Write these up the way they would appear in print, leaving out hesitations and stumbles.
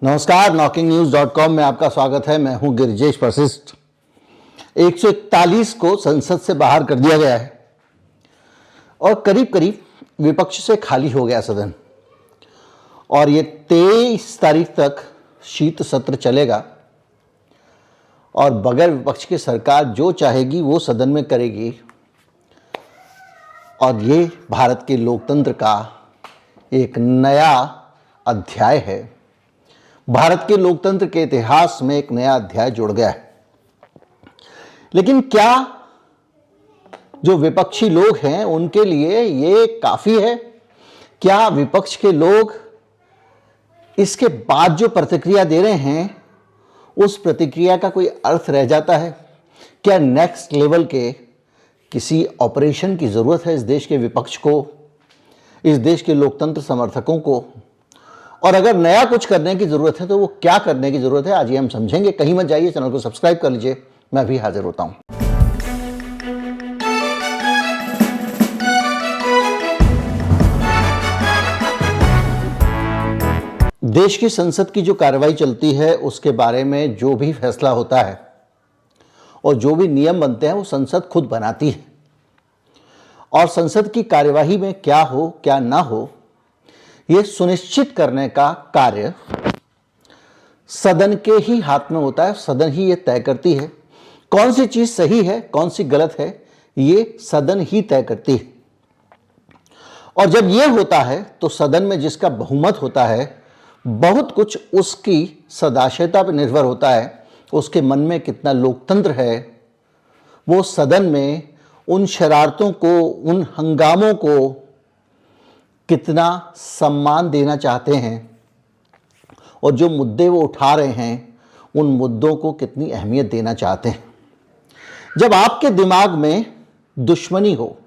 नमस्कार, knocking-news.com में आपका स्वागत है। मैं हूं गिरिजेश वशिष्ठ। 141 को संसद से बाहर कर दिया गया है और करीब करीब विपक्ष से खाली हो गया सदन और ये 23 तारीख तक शीत सत्र चलेगा और बगैर विपक्ष के सरकार जो चाहेगी वो सदन में करेगी और ये भारत के लोकतंत्र का एक नया अध्याय है। भारत के लोकतंत्र के इतिहास में एक नया अध्याय जुड़ गया है। लेकिन क्या जो विपक्षी लोग हैं उनके लिए ये काफी है? क्या विपक्ष के लोग इसके बाद जो प्रतिक्रिया दे रहे हैं उस प्रतिक्रिया का कोई अर्थ रह जाता है? क्या नेक्स्ट लेवल के किसी ऑपरेशन की जरूरत है इस देश के विपक्ष को, इस देश के लोकतंत्र समर्थकों को? और अगर नया कुछ करने की जरूरत है तो वो क्या करने की जरूरत है, आज ये हम समझेंगे। कहीं मत जाइए, चैनल को सब्सक्राइब कर लीजिए। मैं भी हाजिर होता हूं। देश की संसद की जो कार्रवाई चलती है उसके बारे में जो भी फैसला होता है और जो भी नियम बनते हैं वो संसद खुद बनाती है और संसद की कार्यवाही में क्या हो क्या ना हो ये सुनिश्चित करने का कार्य सदन के ही हाथ में होता है। सदन ही ये तय करती है कौन सी चीज सही है कौन सी गलत है, ये सदन ही तय करती है। और जब ये होता है तो सदन में जिसका बहुमत होता है बहुत कुछ उसकी सदाशयता पर निर्भर होता है, उसके मन में कितना लोकतंत्र है, वो सदन में उन शरारतों को, उन हंगामों को कितना सम्मान देना चाहते हैं और जो मुद्दे वो उठा रहे हैं उन मुद्दों को कितनी अहमियत देना चाहते हैं। जब आपके दिमाग में दुश्मनी हो,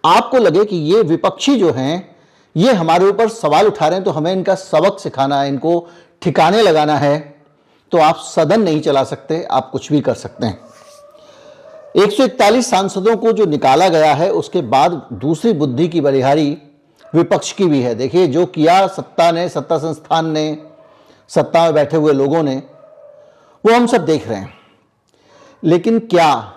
आपको लगे कि ये विपक्षी जो हैं ये हमारे ऊपर सवाल उठा रहे हैं तो हमें इनका सबक सिखाना है, इनको ठिकाने लगाना है, तो आप सदन नहीं चला सकते, आप कुछ भी कर सकते हैं। 141 सांसदों को जो निकाला गया है उसके बाद दूसरी बुद्धि की बलिहारी विपक्ष की भी है। देखिए जो किया सत्ता ने, सत्ता संस्थान ने, सत्ता में बैठे हुए लोगों ने, वो हम सब देख रहे हैं। लेकिन क्या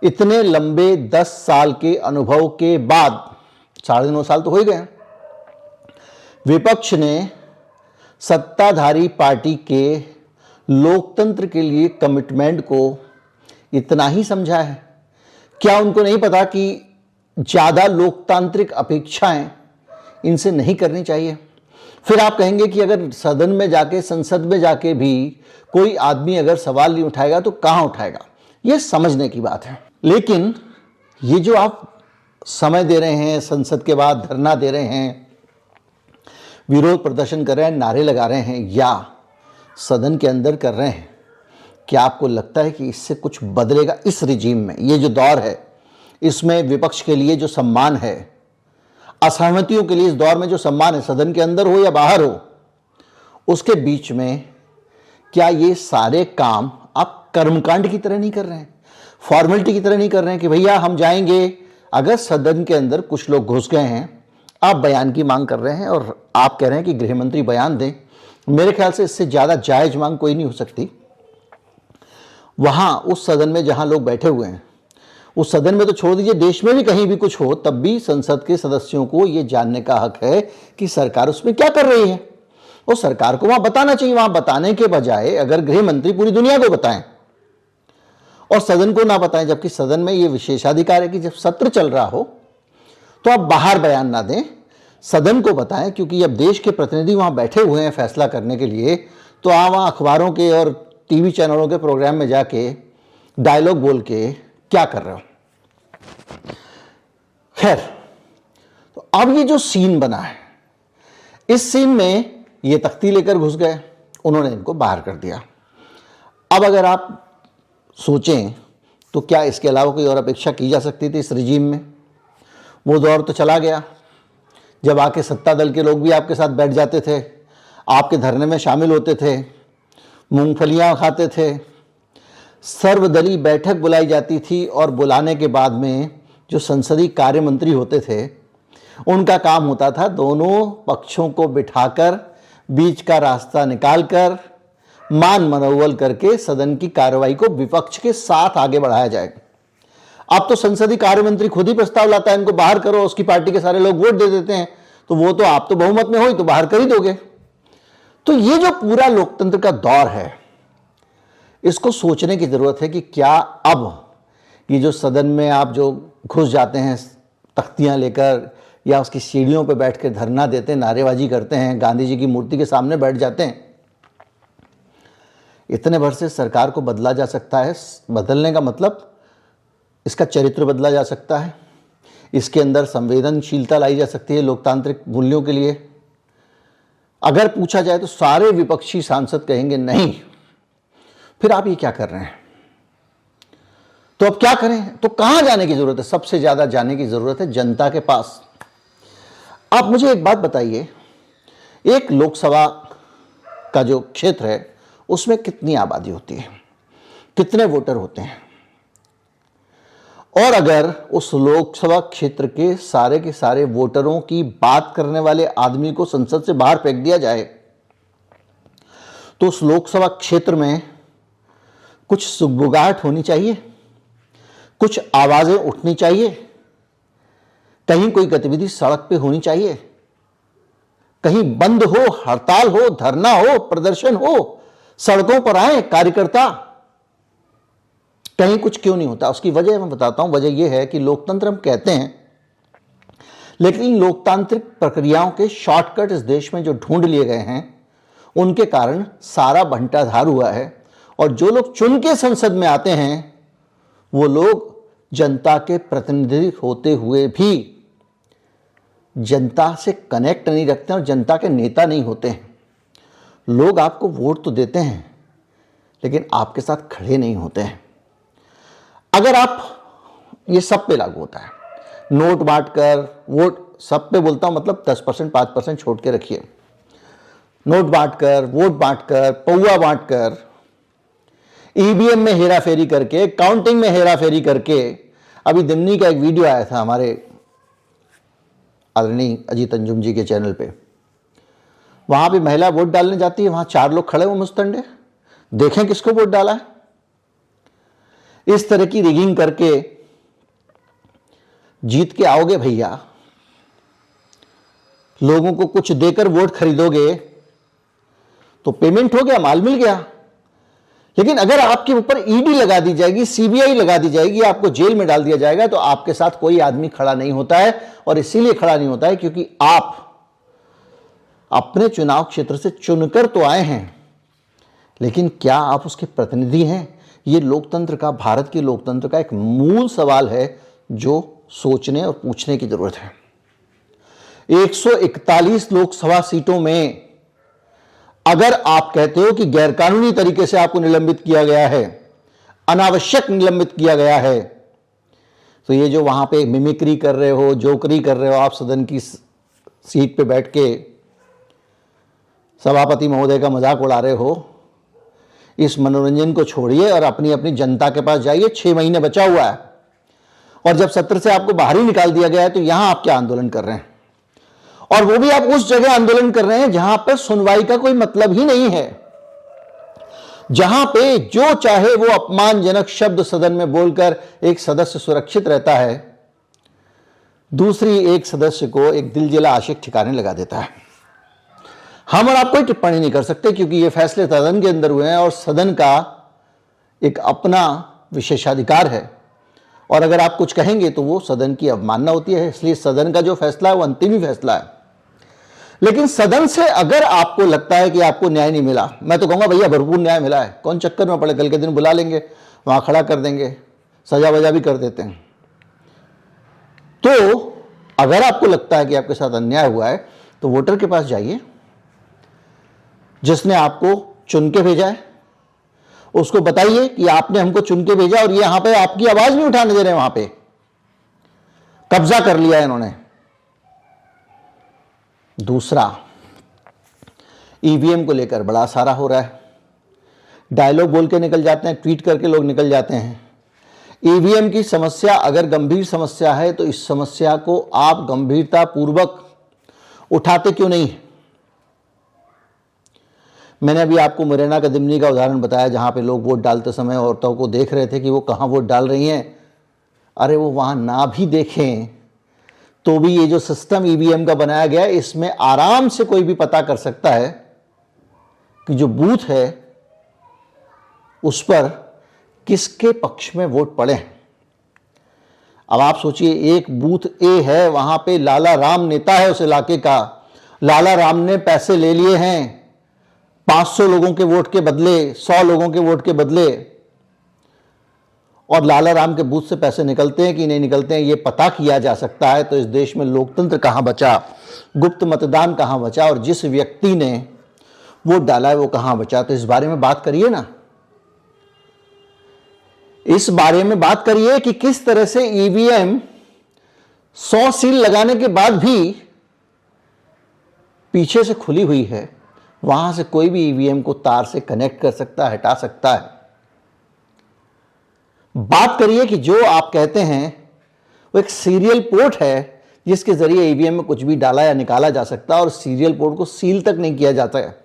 इतने लंबे 10 साल के अनुभव के बाद, 9.5 साल तो हो ही गए, विपक्ष ने सत्ताधारी पार्टी के लोकतंत्र के लिए कमिटमेंट को इतना ही समझा है? क्या उनको नहीं पता कि ज्यादा लोकतांत्रिक अपेक्षाएं इनसे नहीं करनी चाहिए? फिर आप कहेंगे कि अगर सदन में जाके, संसद में जाके भी कोई आदमी अगर सवाल नहीं उठाएगा तो कहां उठाएगा? यह समझने की बात है। लेकिन ये जो आप समय दे रहे हैं, संसद के बाद धरना दे रहे हैं, विरोध प्रदर्शन कर रहे हैं, नारे लगा रहे हैं या सदन के अंदर कर रहे हैं, क्या आपको लगता है कि इससे कुछ बदलेगा? इस रिजीम में, ये जो दौर है, इसमें विपक्ष के लिए जो सम्मान है, असहमतियों के लिए इस दौर में जो सम्मान है, सदन के अंदर हो या बाहर हो, उसके बीच में क्या ये सारे काम आप कर्मकांड की तरह नहीं कर रहे हैं, फॉर्मेलिटी की तरह नहीं कर रहे हैं कि भैया हम जाएंगे? अगर सदन के अंदर कुछ लोग घुस गए हैं, आप बयान की मांग कर रहे हैं और आप कह रहे हैं कि गृह मंत्री बयान दें, मेरे ख्याल से इससे ज़्यादा जायज मांग कोई नहीं हो सकती। वहाँ उस सदन में जहाँ लोग बैठे हुए हैं, उस सदन में तो छोड़ दीजिए, देश में भी कहीं भी कुछ हो तब भी संसद के सदस्यों को ये जानने का हक है कि सरकार उसमें क्या कर रही है। और सरकार को वहां बताना चाहिए। वहां बताने के बजाय अगर गृह मंत्री पूरी दुनिया को बताएं और सदन को ना बताएं, जबकि सदन में ये विशेषाधिकार है कि जब सत्र चल रहा हो तो आप बाहर बयान ना दें, सदन को बताएं, क्योंकि अब देश के प्रतिनिधि वहां बैठे हुए हैं फैसला करने के लिए, तो आप वहां अखबारों के और टीवी चैनलों के प्रोग्राम में जाके डायलॉग बोल के क्या कर रहे हो? खैर, तो अब ये जो सीन बना है, इस सीन में ये तख्ती लेकर घुस गए, उन्होंने इनको बाहर कर दिया। अब अगर आप सोचें तो क्या इसके अलावा कोई और अपेक्षा की जा सकती थी इस रिजीम में? वो दौर तो चला गया जब आके सत्ता दल के लोग भी आपके साथ बैठ जाते थे, आपके धरने में शामिल होते थे, मूंगफलियां खाते थे, सर्वदलीय बैठक बुलाई जाती थी और बुलाने के बाद में जो संसदीय कार्य मंत्री होते थे उनका काम होता था दोनों पक्षों को बिठाकर बीच का रास्ता निकालकर मान मनोबल करके सदन की कार्रवाई को विपक्ष के साथ आगे बढ़ाया जाएगा। अब तो संसदीय कार्य मंत्री खुद ही प्रस्ताव लाता है, इनको बाहर करो, उसकी पार्टी के सारे लोग वोट दे देते हैं, तो वो तो आप तो बहुमत में हो ही तो बाहर कर ही दोगे। तो ये जो पूरा लोकतंत्र का दौर है, इसको सोचने की जरूरत है कि क्या अब ये जो सदन में आप जो घुस जाते हैं तख्तियां लेकर या उसकी सीढ़ियों पर बैठ कर धरना देते हैं, नारेबाजी करते हैं, गांधी जी की मूर्ति के सामने बैठ जाते हैं, इतने भर से सरकार को बदला जा सकता है। बदलने का मतलब इसका चरित्र बदला जा सकता है, इसके अंदर संवेदनशीलता लाई जा सकती है लोकतांत्रिक मूल्यों के लिए। अगर पूछा जाए तो सारे विपक्षी सांसद कहेंगे नहीं, फिर आप ये क्या कर रहे हैं? तो अब क्या करें? तो कहां जाने की जरूरत है? सबसे ज्यादा जाने की जरूरत है जनता के पास। आप मुझे एक बात बताइए, एक लोकसभा का जो क्षेत्र है उसमें कितनी आबादी होती है, कितने वोटर होते हैं? और अगर उस लोकसभा क्षेत्र के सारे वोटरों की बात करने वाले आदमी को संसद से बाहर फेंक दिया जाए, तो उस लोकसभा क्षेत्र में कुछ सुगबुगाहट होनी चाहिए, कुछ आवाजें उठनी चाहिए, कहीं कोई गतिविधि सड़क पे होनी चाहिए, कहीं बंद हो, हड़ताल हो, धरना हो, प्रदर्शन हो, सड़कों पर आए कार्यकर्ता। कहीं कुछ क्यों नहीं होता? उसकी वजह मैं बताता हूं। वजह यह है कि लोकतंत्र हम कहते हैं, लेकिन लोकतांत्रिक प्रक्रियाओं के शॉर्टकट इस देश में जो ढूंढ लिए गए हैं, उनके कारण सारा बंटाधार हुआ है। और जो लोग चुन के संसद में आते हैं, वो लोग जनता के प्रतिनिधि होते हुए भी जनता से कनेक्ट नहीं रखते और जनता के नेता नहीं होते हैं। लोग आपको वोट तो देते हैं, लेकिन आपके साथ खड़े नहीं होते हैं। अगर आप, ये सब पे लागू होता है, नोट बांटकर वोट, सब पे बोलता हूं, मतलब 10% 5% छोड़ के रखिए, नोट बांटकर, वोट बांटकर, पौवा बांटकर, ईवीएम में हेराफेरी करके, काउंटिंग में हेराफेरी करके। अभी दिमनी का एक वीडियो आया था हमारे आदरणीय अजीत अंजुम जी के चैनल पे, वहां पे महिला वोट डालने जाती है, वहां 4 लोग खड़े हुए मुस्तंडे, देखें किसको वोट डाला है। इस तरह की रिगिंग करके जीत के आओगे भैया, लोगों को कुछ देकर वोट खरीदोगे तो पेमेंट हो गया, माल मिल गया। लेकिन अगर आपके ऊपर ईडी लगा दी जाएगी, सीबीआई लगा दी जाएगी, आपको जेल में डाल दिया जाएगा, तो आपके साथ कोई आदमी खड़ा नहीं होता है। और इसीलिए खड़ा नहीं होता है क्योंकि आप अपने चुनाव क्षेत्र से चुनकर तो आए हैं, लेकिन क्या आप उसके प्रतिनिधि हैं? ये लोकतंत्र का, भारत के लोकतंत्र का एक मूल सवाल है जो सोचने और पूछने की जरूरत है। 141 लोकसभा सीटों में अगर आप कहते हो कि गैरकानूनी तरीके से आपको निलंबित किया गया है, अनावश्यक निलंबित किया गया है, तो ये जो वहां पे मिमिक्री कर रहे हो, जोकरी कर रहे हो, आप सदन की सीट पे बैठ के सभापति महोदय का मजाक उड़ा रहे हो, इस मनोरंजन को छोड़िए और अपनी अपनी जनता के पास जाइए। 6 महीने बचा हुआ है और जब सत्र से आपको बाहर ही निकाल दिया गया है, तो यहां आप क्या आंदोलन कर रहे हैं? और वो भी आप उस जगह आंदोलन कर रहे हैं जहां पर सुनवाई का कोई मतलब ही नहीं है, जहां पे जो चाहे वो अपमानजनक शब्द सदन में बोलकर एक सदस्य सुरक्षित रहता है, दूसरी एक सदस्य को एक दिलजिला आशिक ठिकाने लगा देता है। हम और आप कोई टिप्पणी नहीं कर सकते क्योंकि ये फैसले सदन के अंदर हुए हैं और सदन का एक अपना विशेषाधिकार है। और अगर आप कुछ कहेंगे तो वो सदन की अवमानना होती है, इसलिए सदन का जो फैसला है वो अंतिम ही फैसला है। लेकिन सदन से अगर आपको लगता है कि आपको न्याय नहीं मिला, मैं तो कहूंगा भैया भरपूर न्याय मिला है, कौन चक्कर में पड़े, कल के दिन बुला लेंगे, वहां खड़ा कर देंगे, सजा वजा भी कर देते हैं। तो अगर आपको लगता है कि आपके साथ अन्याय हुआ है, तो वोटर के पास जाइए, जिसने आपको चुन के भेजा है, उसको बताइए कि आपने हमको चुन के भेजा और यहां पे आपकी आवाज नहीं उठाने दे रहे, वहां पे कब्जा कर लिया है इन्होंने। दूसरा, ईवीएम को लेकर बड़ा सारा हो रहा है, डायलॉग बोल के निकल जाते हैं, ट्वीट करके लोग निकल जाते हैं। ईवीएम की समस्या अगर गंभीर समस्या है तो इस समस्या को आप गंभीरता पूर्वक उठाते क्यों नहीं? मैंने अभी आपको मुरैना का दिमनी का उदाहरण बताया, जहाँ पे लोग वोट डालते समय औरतों को देख रहे थे कि वो कहाँ वोट डाल रही हैं। अरे वो वहाँ ना भी देखें तो भी ये जो सिस्टम ईवीएम का बनाया गया है, इसमें आराम से कोई भी पता कर सकता है कि जो बूथ है उस पर किसके पक्ष में वोट पड़े हैं। अब आप सोचिए, एक बूथ ए है, वहां पे लाला राम नेता है उस इलाके का, लाला राम ने पैसे ले लिए हैं 500 लोगों के वोट के बदले, 100 लोगों के वोट के बदले, और लाला राम के बूथ से पैसे निकलते हैं कि नहीं निकलते हैं ये पता किया जा सकता है। तो इस देश में लोकतंत्र कहां बचा, गुप्त मतदान कहां बचा, और जिस व्यक्ति ने वोट डाला है वो कहां बचा। तो इस बारे में बात करिए ना, इस बारे में बात करिए कि किस तरह से ईवीएम 100 सील लगाने के बाद भी पीछे से खुली हुई है, वहां से कोई भी ईवीएम को तार से कनेक्ट कर सकता है, हटा सकता है। बात करिए कि जो आप कहते हैं वो एक सीरियल पोर्ट है जिसके जरिए ईवीएम में कुछ भी डाला या निकाला जा सकता है, और सीरियल पोर्ट को सील तक नहीं किया जाता है।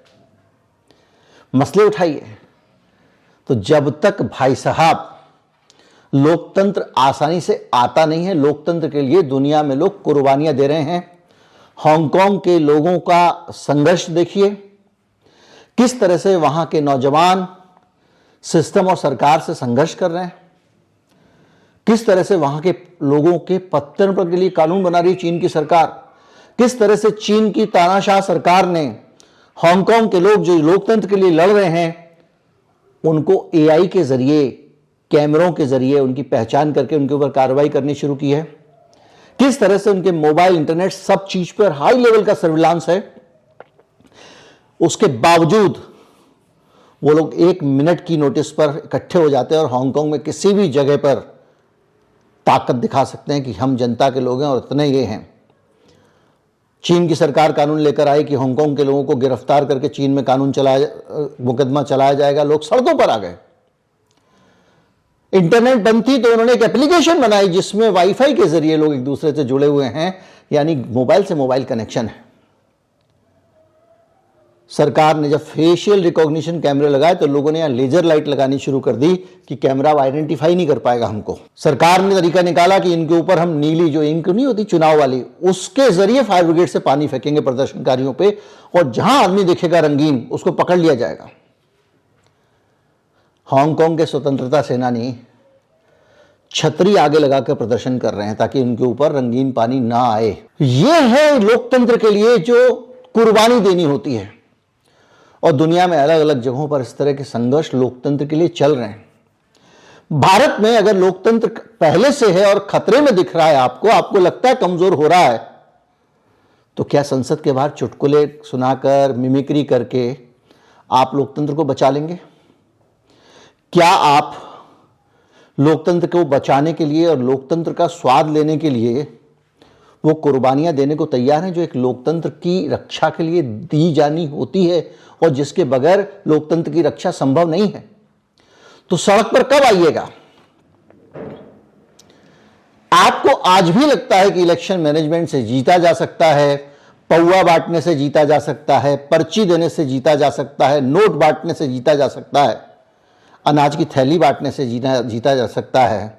मसले उठाइए। तो जब तक भाई साहब लोकतंत्र आसानी से आता नहीं है, लोकतंत्र के लिए दुनिया में लोग कुर्बानियां दे रहे हैं। हांगकांग के लोगों का संघर्ष देखिए, किस तरह से वहां के नौजवान सिस्टम और सरकार से संघर्ष कर रहे हैं, किस तरह से वहां के लोगों के पत्तन पर के लिए कानून बना रही चीन की सरकार, किस तरह से चीन की तानाशाह सरकार ने हांगकांग के लोग जो लोकतंत्र के लिए लड़ रहे हैं उनको एआई के जरिए, कैमरों के जरिए उनकी पहचान करके उनके ऊपर कार्रवाई करनी शुरू की है। किस तरह से उनके मोबाइल, इंटरनेट, सब चीज पर हाई लेवल का सर्विलांस है। उसके बावजूद वो लोग 1 मिनट की नोटिस पर इकट्ठे हो जाते हैं और हांगकांग में किसी भी जगह पर ताकत दिखा सकते हैं कि हम जनता के लोग हैं और इतने ये हैं। चीन की सरकार कानून लेकर आई कि हांगकांग के लोगों को गिरफ्तार करके चीन में मुकदमा चलाया जाएगा। लोग सड़कों पर आ गए। इंटरनेट बंद थी तो उन्होंने एक एप्लीकेशन बनाई जिसमें वाईफाई के जरिए लोग एक दूसरे से जुड़े हुए हैं, यानी मोबाइल से मोबाइल कनेक्शन है। सरकार ने जब फेशियल रिकॉग्निशन कैमरे लगाए तो लोगों ने यहां लेजर लाइट लगानी शुरू कर दी कि कैमरा आइडेंटिफाई नहीं कर पाएगा हमको। सरकार ने तरीका निकाला कि इनके ऊपर हम नीली, जो इंक नहीं होती चुनाव वाली, उसके जरिए फायर ब्रिगेड से पानी फेंकेंगे प्रदर्शनकारियों पे, और जहां आदमी दिखेगा रंगीन उसको पकड़ लिया जाएगा। हांगकांग के स्वतंत्रता सेनानी छतरी आगे लगाकर प्रदर्शन कर रहे हैं ताकि उनके ऊपर रंगीन पानी ना आए। यह है लोकतंत्र के लिए जो कुर्बानी देनी होती है, और दुनिया में अलग अलग जगहों पर इस तरह के संघर्ष लोकतंत्र के लिए चल रहे हैं। भारत में अगर लोकतंत्र पहले से है और खतरे में दिख रहा है आपको लगता है कमजोर हो रहा है, तो क्या संसद के बाहर चुटकुले सुनाकर, मिमिक्री करके आप लोकतंत्र को बचा लेंगे? क्या आप लोकतंत्र को बचाने के लिए और लोकतंत्र का स्वाद लेने के लिए वो कुर्बानियां देने को तैयार हैं जो एक लोकतंत्र की रक्षा के लिए दी जानी होती है और जिसके बगैर लोकतंत्र की रक्षा संभव नहीं है? तो सड़क पर कब आइएगा? आपको आज भी लगता है कि इलेक्शन मैनेजमेंट से जीता जा सकता है, पौवा बांटने से जीता जा सकता है, पर्ची देने से जीता जा सकता है, नोट बांटने से जीता जा सकता है, अनाज की थैली बांटने से जीता जा सकता है,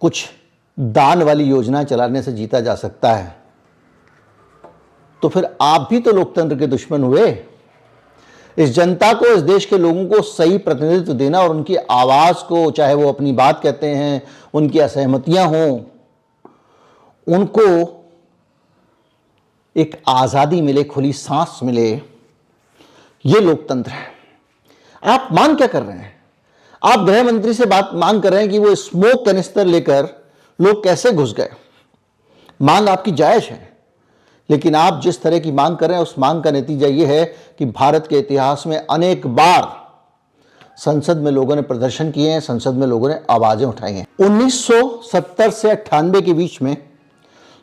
कुछ दान वाली योजना चलाने से जीता जा सकता है? तो फिर आप भी तो लोकतंत्र के दुश्मन हुए। इस जनता को, इस देश के लोगों को सही प्रतिनिधित्व देना और उनकी आवाज को, चाहे वो अपनी बात कहते हैं, उनकी असहमतियां हों, उनको एक आजादी मिले, खुली सांस मिले, ये लोकतंत्र है। आप मांग क्या कर रहे हैं? आप गृह मंत्री से बात मांग कर रहे हैं कि वो स्मोक कैनिस्टर लेकर लोग कैसे घुस गए। मांग आपकी जायज है, लेकिन आप जिस तरह की मांग कर रहे हैं उस मांग का नतीजा यह है कि भारत के इतिहास में अनेक बार संसद में लोगों ने प्रदर्शन किए हैं, संसद में लोगों ने आवाजें उठाई हैं। 1970 से 98 के बीच में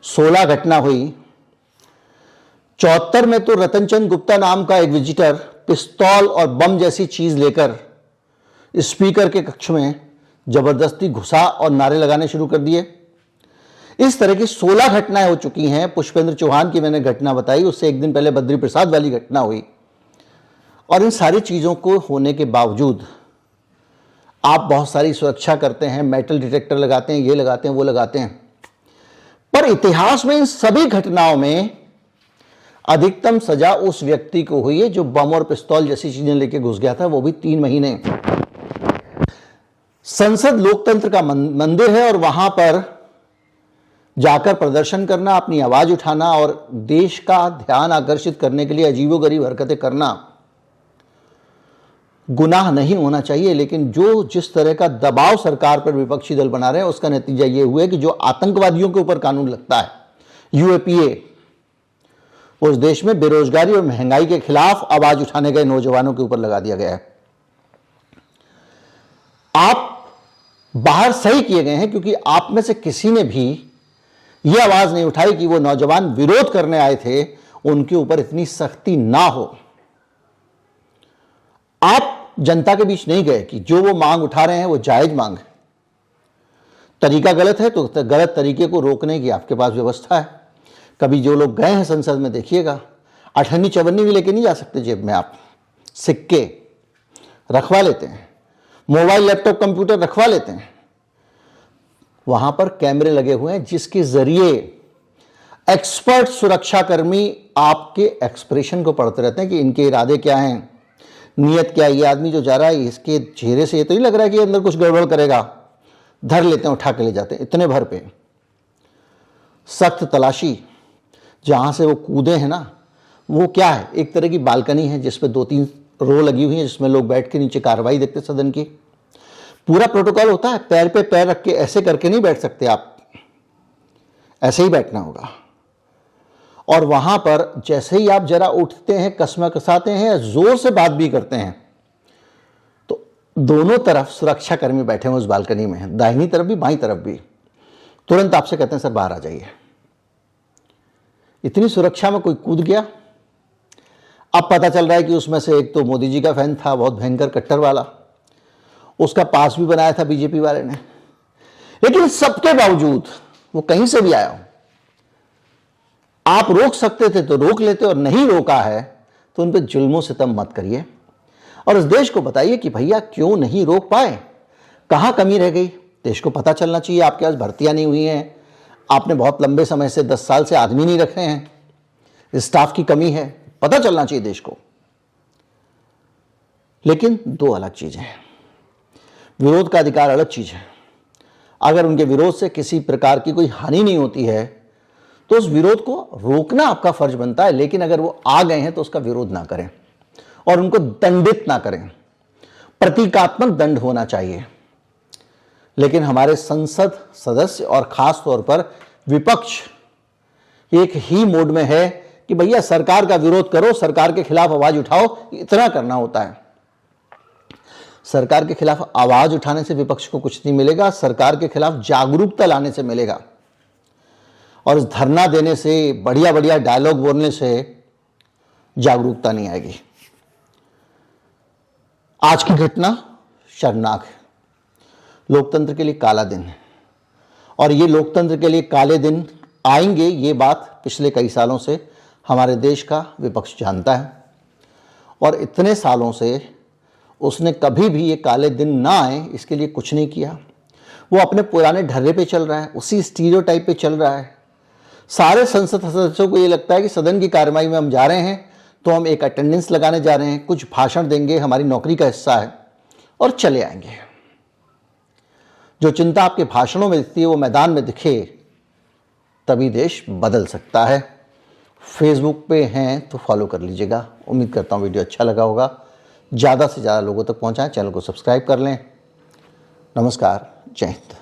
16 घटना हुई। 74 में तो रतन चंद गुप्ता नाम का एक विजिटर पिस्तौल और बम जैसी चीज लेकर स्पीकर के कक्ष में जबरदस्ती घुसा और नारे लगाने शुरू कर दिए। इस तरह की 16 घटनाएं हो चुकी हैं। पुष्पेंद्र चौहान की मैंने घटना बताई, उससे एक दिन पहले बद्री प्रसाद वाली घटना हुई। और इन सारी चीज़ों को होने के बावजूद आप बहुत सारी सुरक्षा करते हैं, मेटल डिटेक्टर लगाते हैं, ये लगाते हैं, वो लगाते हैं, पर इतिहास में इन सभी घटनाओं में अधिकतम सजा उस व्यक्ति को हुई है जो बम और पिस्तौल जैसी चीजें लेके घुस गया था, वो भी 3 महीने। संसद लोकतंत्र का मंदिर है और वहां पर जाकर प्रदर्शन करना, अपनी आवाज उठाना और देश का ध्यान आकर्षित करने के लिए अजीबोगरीब हरकतें करना गुनाह नहीं होना चाहिए। लेकिन जो जिस तरह का दबाव सरकार पर विपक्षी दल बना रहे हैं, उसका नतीजा ये हुआ है कि जो आतंकवादियों के ऊपर कानून लगता है, यूएपीए, उस देश में बेरोजगारी और महंगाई के खिलाफ आवाज उठाने गए नौजवानों के ऊपर लगा दिया गया है। आप बाहर सही किए गए हैं क्योंकि आप में से किसी ने भी यह आवाज नहीं उठाई कि वो नौजवान विरोध करने आए थे, उनके ऊपर इतनी सख्ती ना हो। आप जनता के बीच नहीं गए कि जो वो मांग उठा रहे हैं वो जायज मांग है। तरीका गलत है तो गलत तरीके को रोकने की आपके पास व्यवस्था है। कभी जो लोग गए हैं संसद में देखिएगा, अठन्नी चवन्नी भी लेके नहीं जा सकते जेब में, आप सिक्के रखवा लेते हैं, मोबाइल लैपटॉप कंप्यूटर रखवा लेते हैं। वहां पर कैमरे लगे हुए हैं जिसके जरिए एक्सपर्ट सुरक्षाकर्मी आपके एक्सप्रेशन को पढ़ते रहते हैं कि इनके इरादे क्या हैं, नियत क्या है। ये आदमी जो जा रहा है इसके चेहरे से ये तो नहीं लग रहा है कि अंदर कुछ गड़बड़ करेगा। धर लेते हैं, उठा के ले जाते हैं इतने भर पे। सख्त तलाशी, जहां से वो कूदे हैं ना, वो क्या है, एक तरह की बालकनी है जिसपे 2-3 रो लगी हुई है जिसमें लोग बैठ के नीचे कार्रवाई देखते सदन की। पूरा प्रोटोकॉल होता है, पैर पे पैर रख के ऐसे करके नहीं बैठ सकते आप, ऐसे ही बैठना होगा। और वहां पर जैसे ही आप जरा उठते हैं, कसमा कसाते हैं, जोर से बात भी करते हैं, तो दोनों तरफ सुरक्षा कर्मी बैठे हुए उस बालकनी में, दाहिनी तरफ भी बाईं तरफ भी, तुरंत आपसे कहते हैं सर बाहर आ जाइए। इतनी सुरक्षा में कोई कूद गया। अब पता चल रहा है कि उसमें से एक तो मोदी जी का फैन था, बहुत भयंकर कट्टर वाला, उसका पास भी बनाया था बीजेपी वाले ने। लेकिन सबके बावजूद वो कहीं से भी आया हो, आप रोक सकते थे तो रोक लेते, और नहीं रोका है तो उन पर जुल्मों सितम मत करिए और इस देश को बताइए कि भैया क्यों नहीं रोक पाए, कहां कमी रह गई। देश को पता चलना चाहिए। आपके पास भर्तियां नहीं हुई हैं, आपने बहुत लंबे समय से 10 साल से आदमी नहीं रखे हैं, स्टाफ की कमी है, पता चलना चाहिए देश को। लेकिन 2 अलग चीजें हैं। विरोध का अधिकार अलग चीज है। अगर उनके विरोध से किसी प्रकार की कोई हानि नहीं होती है तो उस विरोध को रोकना आपका फर्ज बनता है। लेकिन अगर वो आ गए हैं तो उसका विरोध ना करें और उनको दंडित ना करें। प्रतीकात्मक दंड होना चाहिए। लेकिन हमारे संसद सदस्य और खास तौर पर विपक्ष एक ही मोड में है कि भैया सरकार का विरोध करो, सरकार के खिलाफ आवाज उठाओ, इतना करना होता है। सरकार के खिलाफ आवाज उठाने से विपक्ष को कुछ नहीं मिलेगा, सरकार के खिलाफ जागरूकता लाने से मिलेगा। और इस धरना देने से, बढ़िया बढ़िया डायलॉग बोलने से जागरूकता नहीं आएगी। आज की घटना शर्मनाक है, लोकतंत्र के लिए काला दिन है और ये लोकतंत्र के लिए काले दिन आएंगे, ये बात पिछले कई सालों से हमारे देश का विपक्ष जानता है और इतने सालों से उसने कभी भी ये काले दिन ना आए इसके लिए कुछ नहीं किया। वो अपने पुराने ढर्रे पे चल रहा है, उसी स्टीरियोटाइप पे चल रहा है। सारे संसद सदस्यों को ये लगता है कि सदन की कार्रवाई में हम जा रहे हैं तो हम एक अटेंडेंस लगाने जा रहे हैं, कुछ भाषण देंगे, हमारी नौकरी का हिस्सा है और चले आएंगे। जो चिंता आपके भाषणों में दिखती है वो मैदान में दिखे, तभी देश बदल सकता है। फेसबुक पे हैं तो फॉलो कर लीजिएगा। उम्मीद करता हूँ वीडियो अच्छा लगा होगा। ज़्यादा से ज़्यादा लोगों तक पहुँचाएं, चैनल को सब्सक्राइब कर लें। नमस्कार, जय हिंद।